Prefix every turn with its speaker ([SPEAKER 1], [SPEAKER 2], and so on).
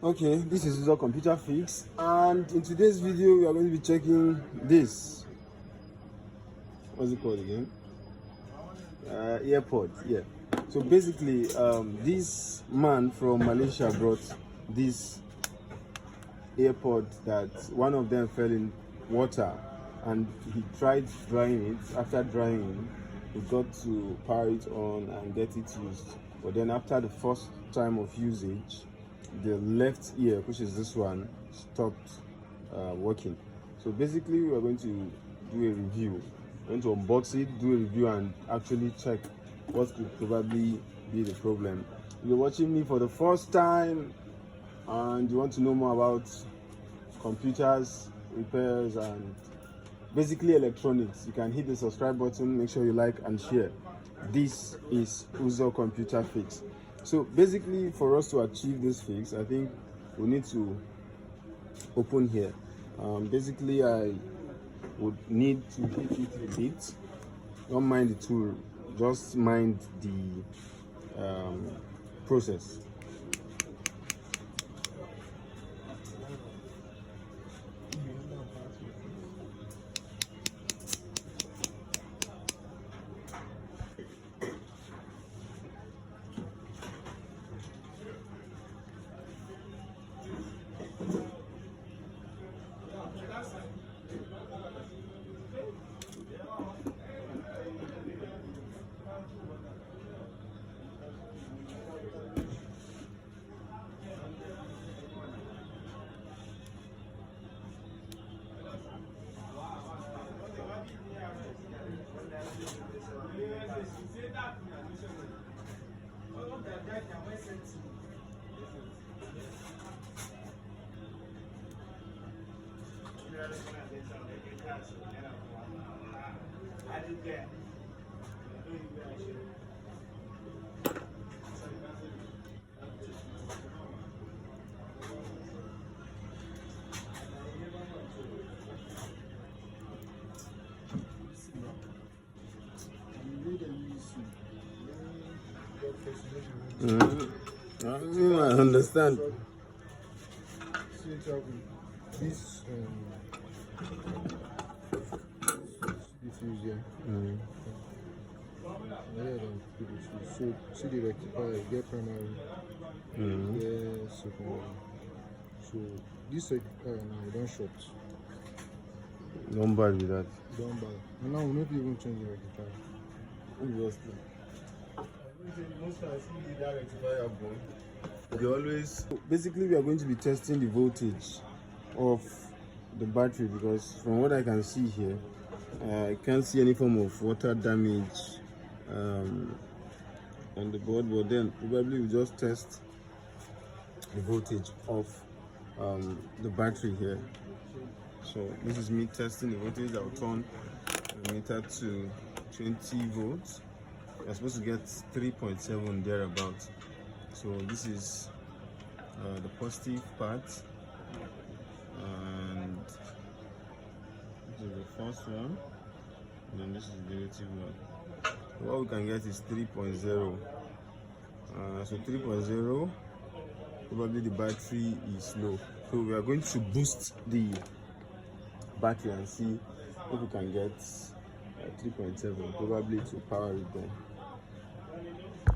[SPEAKER 1] Okay, this is UZORCOMPUTERFIX, and in today's video we are going to be checking this. What's it called again? Earpods. Yeah. So basically, this man from Malaysia brought this Airpods that one of them fell in water, and he tried drying it. After drying, he got to power it on and get it used. But then after the first time of usage, the left ear, which is this one, stopped working. So basically we are going to do a review. We're going to unbox it, do a review, and actually check what could probably be the problem. If you're watching me for the first time and you want to know more about computers, repairs, and basically electronics, you can hit the subscribe button. Make sure you like and share. This is UZORCOMPUTERFIX. So basically, for us to achieve this fix, I think we need to open here. Basically, I would need to hit it a bit. Don't mind the tool, just mind the process. I understand.
[SPEAKER 2] This diffuser. So see the rectifier, get primary, get secondary. So this rectifier now don't short.
[SPEAKER 1] Don't bad with that.
[SPEAKER 2] Don't buy. And now we not even change the rectifier.
[SPEAKER 1] Obviously. They always. Basically, we are going to be testing the voltage of the battery, because from what I can see here, I can't see any form of water damage on the board. But then probably we just test the voltage of the battery here. So this is me testing the voltage. I'll turn the meter to 20 volts. You're supposed to get 3.7 thereabouts. So this is the positive part, and this is the first one, and then this is the negative one. So what we can get is 3.0. So 3.0, probably the battery is low. So we are going to boost the battery and see if we can get 3.7, probably to power it down.